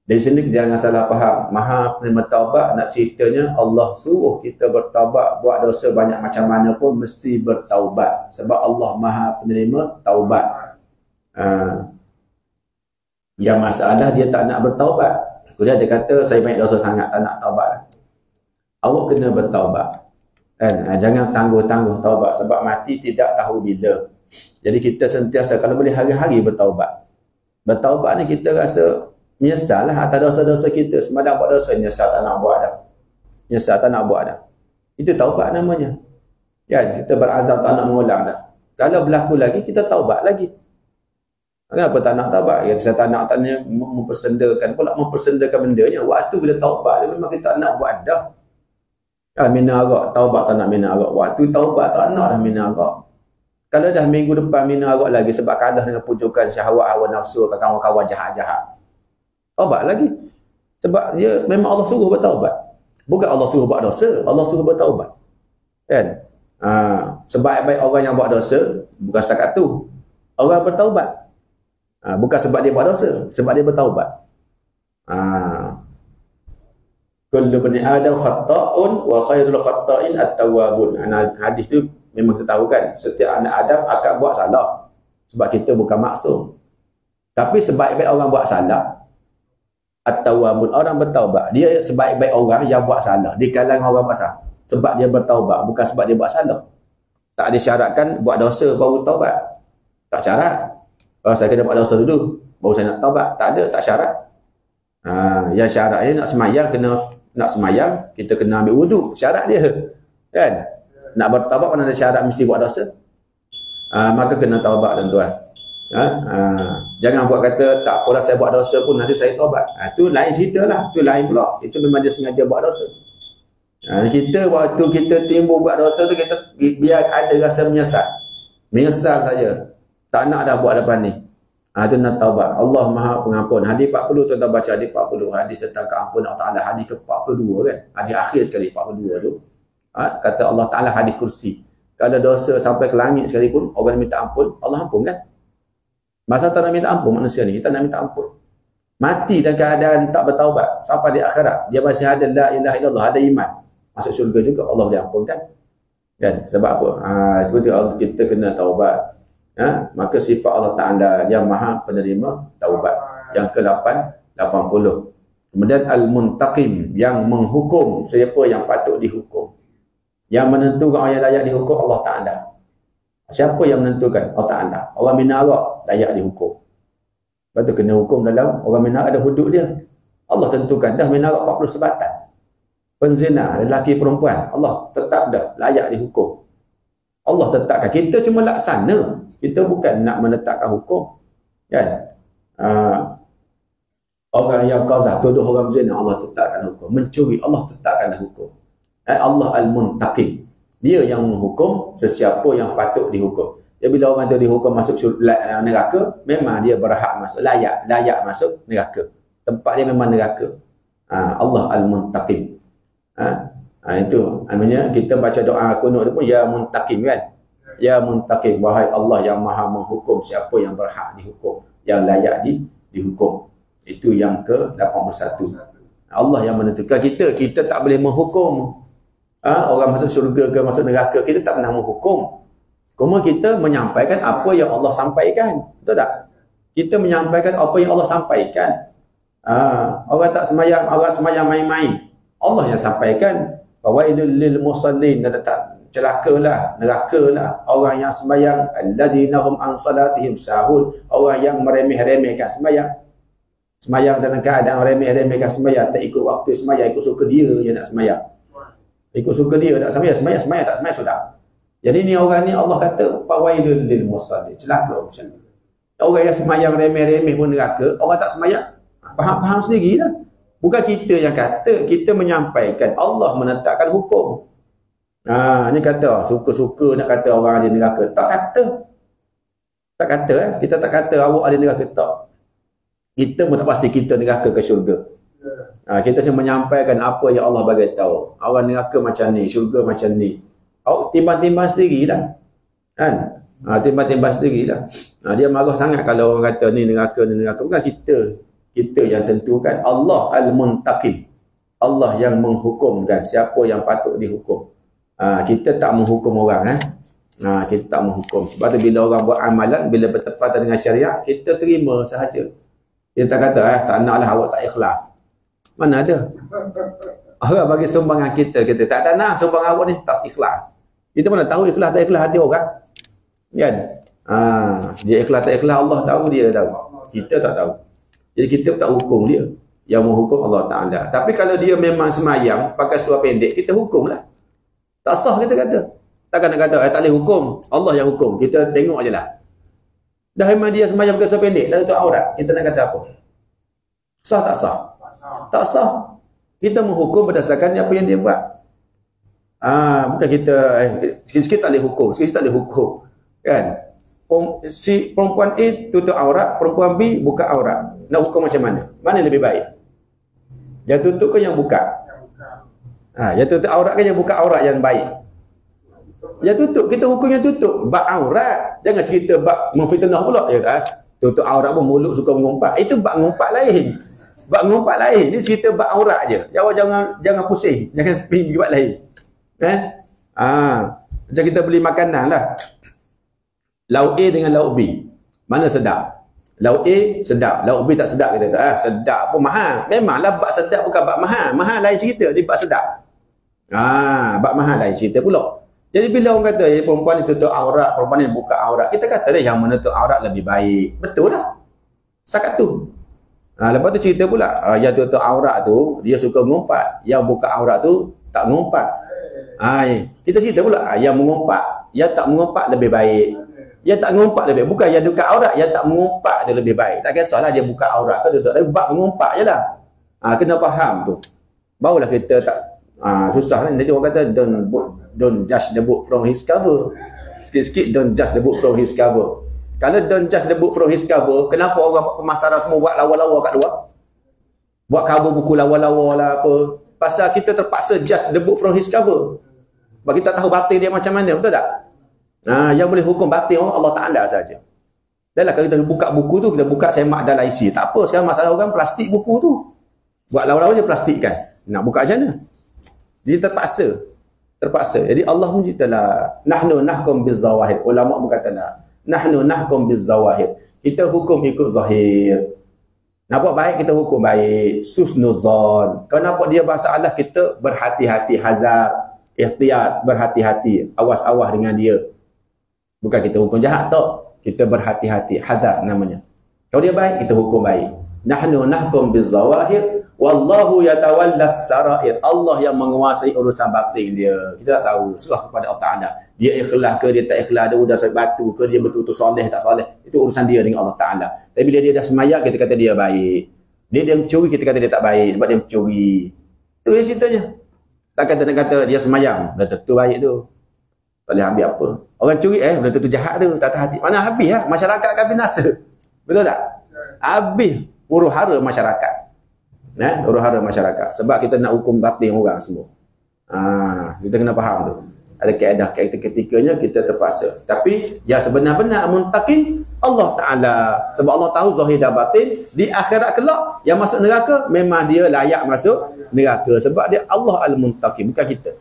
Speaker 1: Dari sini jangan salah faham. Maha penerima taubat, nak ceritanya Allah suruh kita bertaubat. Buat dosa banyak macam mana pun mesti bertaubat. Sebab Allah maha penerima taubat. Yang masalah dia tak nak bertaubat. Kemudian dia kata, saya banyak dosa sangat, tak nak taubat. Awak kena bertaubat. Jangan tangguh-tangguh taubat. Sebab mati tidak tahu bila. Jadi kita sentiasa, kalau boleh hari-hari bertaubat. Bertaubat ni kita rasa menyesal lah atas dosa-dosa kita. Semalam buat dosa, menyesal tak nak buat dah. Menyesal tak nak buat dah. Itu taubat namanya. Kan? Kita berazam tak nak mengulang dah. Kalau berlaku lagi, kita taubat lagi. Kenapa tak nak taubat? Ya, saya tak nak tanya mempersendakan. Pula mempersendakan bendanya. Waktu bila taubat, dia memang kita nak buat dah. Mina arak, taubat tak nak mina arak. Waktu taubat tak nak dah mina arak. Kalau dah minggu depan mina arak lagi sebab kalah dengan pujukan syahwat hawa nafsu ke kawan-kawan jahat-jahat. Taubat lagi. Sebab dia memang Allah suruh bertaubat. Bukan Allah suruh buat dosa, Allah suruh bertaubat. Kan? Sebaik-baik orang yang buat dosa, bukan setakat tu. Orang bertaubat. Bukan sebab dia buat dosa, sebab dia bertaubat. Kullu bani Adam khata'un wa khairul khata'in at-tawwabun. Hadis tu memang kita tahu kan, setiap anak Adam akan buat salah. Sebab kita bukan maksum. Tapi sebaik-baik orang buat salah, at-tawwabun, orang bertaubat. Dia sebaik-baik orang yang buat salah di kalangan orang buat salah. Sebab dia bertaubat, bukan sebab dia buat salah. Tak disyaratkan buat dosa baru taubat. Tak syarat. Saya kena buat dosa dulu baru saya nak taubat. Tak ada, tak syarat. Yang syaratnya nak semayang, nak semayang kita kena ambil wuduk. Syarat dia. Kan? Nak bertaubat mana ada syarat mesti buat dosa. maka kena taubat tuan-tuan. Jangan buat kata tak apalah saya buat dosa pun nanti saya taubat. Itu lain cerita lah, itu lain pula. Itu memang dia sengaja buat dosa. Kita waktu kita timbul buat dosa tu, kita biar ada rasa menyesal saja, tak nak dah buat depan ni. Itu nak taubat. Allah Maha Pengampun. Hadis 40 tuan-tuan baca, hadis 40, hadis tentang keampunan Allah Ta'ala, hadis ke-42 kan, hadis akhir sekali 42 tu. Kata Allah Ta'ala hadis kursi, kalau dosa sampai ke langit sekalipun orang minta ampun, Allah ampun kan. Masa tak nak minta ampun manusia ni, kita nak minta ampun. Mati dalam keadaan tak bertaubat sampai di akhirat, dia masih ada la ilaha illallah, ada iman, masuk syurga juga, Allah boleh ampunkan kan. Sebab apa? Itu kita kena taubat. Maka sifat Allah Ta'ala yang maha penerima taubat. Yang ke-8, 80. Kemudian al-muntaqim, yang menghukum siapa yang patut dihukum. Yang menentukan orang yang layak dihukum Allah Ta'ala. Siapa yang menentukan? Allah Ta'ala. Orang minarak layak dihukum. Lepas tu kena hukum dalam orang minarak, ada hudud dia. Allah tentukan dah minarak 40 sebatan. Penzina, lelaki perempuan, Allah tetap dah layak dihukum. Allah tetapkan. Kita cuma laksana. Kita bukan nak menetapkan hukum. Kan? Orang yang qazah, tuduh orang zina, Allah tetapkan hukum. Mencuri, Allah tetapkan hukum. Allah al-muntaqim. Dia yang menghukum sesiapa yang patut dihukum. Jadi bila orang tu dihukum masuk neraka, memang dia berhak masuk, layak masuk neraka. Tempat dia memang neraka. Allah al-muntaqim. Itu namanya kita baca doa kunut pun ya muntaqim kan. Ya muntaqim, wahai Allah yang maha menghukum siapa yang berhak dihukum, yang layak dihukum. Itu yang ke-81. Allah yang menentukan. Kita tak boleh menghukum orang masuk syurga ke masuk neraka. Kita tak pernah menghukum. Cuma kita menyampaikan apa yang Allah sampaikan. Betul tak? Kita menyampaikan apa yang Allah sampaikan. Orang tak semayang, orang semayang main-main, Allah yang sampaikan. Fawailul lil musallin, celakalah, nerakalah orang yang sembahyang, alladzina hum an salatihim sahun, orang yang meremeh-remehkan sembahyang. Sembahyang dalam keadaan remeh-remehkan sembahyang, tak ikut waktu sembahyang, ikut suka dia je nak sembahyang. Ikut suka dia nak sembahyang, tak sembahyang sudah. Jadi ni orang ni Allah kata fawailul lil musallin, celaka macam ni. Orang yang sembahyang remeh-remeh pun neraka, orang tak sembahyang. Faham sendirilah. Bukan kita yang kata, kita menyampaikan. Allah menetapkan hukum. Ni kata suka-suka nak kata orang ada neraka. Tak kata. Kita tak kata awak ada neraka, tak. Kita pun tak pasti kita neraka ke syurga. Kita cuma menyampaikan apa yang Allah bagi tahu. Orang neraka macam ni, syurga macam ni. Awak timbang-timbang sendirilah. Kan? Timbang-timbang sendirilah. Dia marah sangat kalau orang kata ni neraka, ni neraka. Bukan kita yang tentukan. Allah al-muntaqim. Allah yang menghukumkan siapa yang patut dihukum. Kita tak menghukum orang. Kita tak menghukum. Sebab tu bila orang buat amalan, bila bertepatan dengan syariat, kita terima sahaja. Kita tak kata, tak naklah awak tak ikhlas. Mana ada? Orang bagi sumbangan kita tak nak sumbangan awak ni, tak ikhlas. Kita mana tahu ikhlas tak ikhlas hati orang? Kan? Dia ikhlas tak ikhlas, Allah tahu, dia tahu. Kita tak tahu. Jadi kita tak hukum dia. Yang menghukum Allah Ta'ala. Tapi kalau dia memang semayang pakai seluar pendek, kita hukumlah. Tak sah kita kata. Takkan nak kata tak boleh hukum, Allah yang hukum. Kita tengok je lah. Dah memang dia semayang pakai seluar pendek, tak tutup aurat, kita nak kata apa? Sah tak sah? Tak sah. Kita menghukum berdasarkan apa yang dia buat. Bukan kita sikit-sikit tak boleh hukum, sikit-sikit tak boleh hukum. Kan? Si perempuan A tutup aurat, perempuan B buka aurat. Nak hukum macam mana? Mana lebih baik? Yang tutup ke yang buka? Yang tutup aurat ke yang buka aurat yang baik? Yang tutup, kita hukum yang tutup. Bak aurat. Jangan cerita bak memfitnah pula. Tutup aurat pun mulut suka mengumpat. Itu bak mengumpat lain. Bak mengumpat lain. Ini cerita bak aurat je. Jangan pusing. Jangan spin buat lain. Macam kita beli makanan lah. Lauk A dengan lauk B, mana sedap? Lauk A sedap, lauk B tak sedap. Kita kata, sedap pun mahal. Memanglah bak sedap bukan bak mahal. Mahal lain cerita, dia bak sedap. Bak mahal lain cerita pula. Jadi bila orang kata perempuan ni tutup aurat, perempuan ni buka aurat, kita kata dia yang menutup aurat lebih baik. Betul lah. Setakat tu. Lepas tu cerita pula, yang tutup aurat tu dia suka mengumpat, yang buka aurat tu tak mengumpat. Kita cerita pula, yang mengumpat, yang tak mengumpat lebih baik. Yang tak mengumpat lebih baik. Bukan yang buka aurat, yang tak mengumpat dia lebih baik. Tak kisahlah dia buka aurat ke dia tak. Tapi bab mengumpat je lah. Kena faham tu. Barulah kita tak susah kan. Jadi orang kata don't judge the book from his cover. Sikit-sikit don't judge the book from his cover. Kalau don't judge the book from his cover, kenapa orang pemasaran semua buat lawa-lawa kat luar? Buat cover buku lawa-lawa lah apa. Pasal kita terpaksa judge the book from his cover. Sebab kita tahu batin dia macam mana, betul tak? Yang boleh hukum batin Allah Ta'ala saja. Dan lah kalau kita buka buku tu, kita buka semak dalam isi. Tak apa, sekarang masalah orang plastik buku tu. Buat lawa-lawa je plastik kan. Nak buka macam mana? Jadi terpaksa. Jadi Allah pun ceritalah, nahnu nahkum bizawahir. Ulama berkata lah, nahnu nahkum bizawahir. Kita hukum ikut zahir. Nak buat baik, kita hukum baik. Susnuzon. Kalau nampak dia masalah, kita berhati-hati, hazar, ihtiyat, berhati-hati, awas-awas dengan dia. Bukan kita hukum jahat tak. Kita berhati-hati, hazar namanya. Kalau dia baik, kita hukum baik. Nahnu nahkum bizawahir. Wallahu yatawallas sarair. Allah yang menguasai urusan batin dia. Kita tak tahu. Serah kepada Allah Ta'ala. Dia ikhlas ke, dia tak ikhlas, dia udah batu ke, dia betul-betul soleh tak soleh. Itu urusan dia dengan Allah Ta'ala. Tapi bila dia dah semayang, kita kata dia baik. Dia mencuri, kita kata dia tak baik sebab dia mencuri. Itu je ceritanya. Tak kata dia semayang, dah tentu baik tu. Tak boleh ambil apa. Orang curi, dah tentu jahat tu. Tak tahan hati. Mana habis lah. Masyarakat akan binasa. Betul tak? Habis huru-hara masyarakat. Huru-hara masyarakat. Sebab kita nak hukum batin orang semua. Kita kena faham tu. Ada kaedah ketikanya kita terpaksa. Tapi yang sebenar-benar muntaqim Allah Ta'ala. Sebab Allah tahu zahir dan batin. Di akhirat kelak yang masuk neraka memang dia layak masuk neraka. Sebab dia Allah al-muntaqim, bukan kita.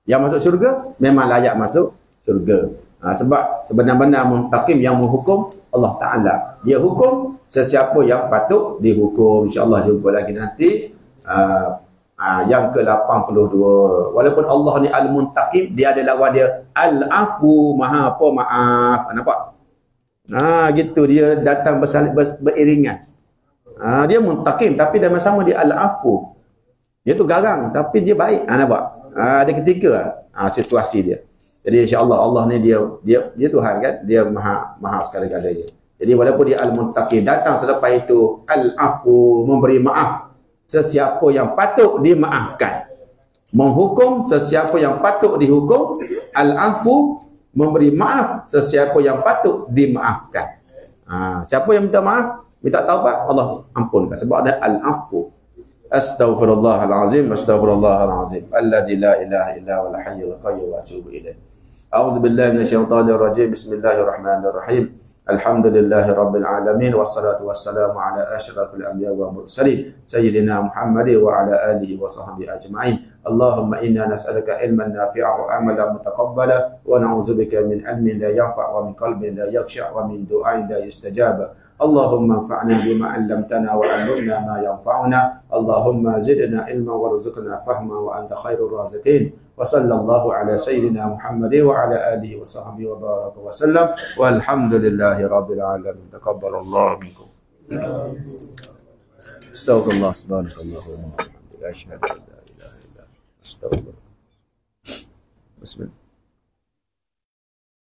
Speaker 1: Yang masuk syurga memang layak masuk syurga. Sebab sebenar-benar muntaqim yang menghukum Allah Ta'ala. Dia hukum sesiapa yang patut dihukum. InsyaAllah jumpa lagi nanti. Yang ke-82. Walaupun Allah ni al-muntaqim, dia ada lawan dia al-afu, maha pemaaf. Nampak? Gitu dia datang beriringan. Dia muntaqim tapi dalam sama dia al-afu. Dia tu garang tapi dia baik. Nampak? Ada ketika situasi dia. Jadi insya-Allah Allah ni dia Tuhan kan? Dia maha segala-galanya. Jadi walaupun dia al-muntaqim, datang selepas itu al-afu, memberi maaf sesiapa yang patut dimaafkan. Menghukum sesiapa yang patut dihukum. Al-afu, memberi maaf sesiapa yang patut dimaafkan. Siapa yang minta maaf, minta taubat, Allah ampunkan. Sebab ada al-afu. Astaghfirullahalazim, astaghfirullahalazim. Alladzi la ilaha illa huwal hayyul qayyum wa atubu ilaih. A'udzubillahi minasyaitonir rajim. Bismillahirrahmanirrahim. Alhamdulillahi Rabbil Alamin. Wassalatu wassalamu ala ashrafil anbiya wa mursalin Sayyidina Muhammad wa ala alihi wa sahbihi ajma'in. Allahumma inna nas'aluka ilman nafi'a wa amalan mutaqabbala wa na'udzubika min ilmin la yanfa' wa min qalbin la yakhsha' wa min du'ain la yustajaba. Allahumma anfa'na bima 'allamtana wa 'allimna ma yanfa'una. Allahumma zidna ilman warzuqna fahma wa anta khairur raziqin. Wa sallallahu ala sayyidina Muhammad wa ala alihi wa sahbihi wa baraka wa sallam. Walhamdulillahi rabbil alamin. Taqabbalallahu minkum. Astaghfirullah subhanallahi wa bihamdihi. Asyhadu an la ilaha illa anta astaghfiruka. Bismillah.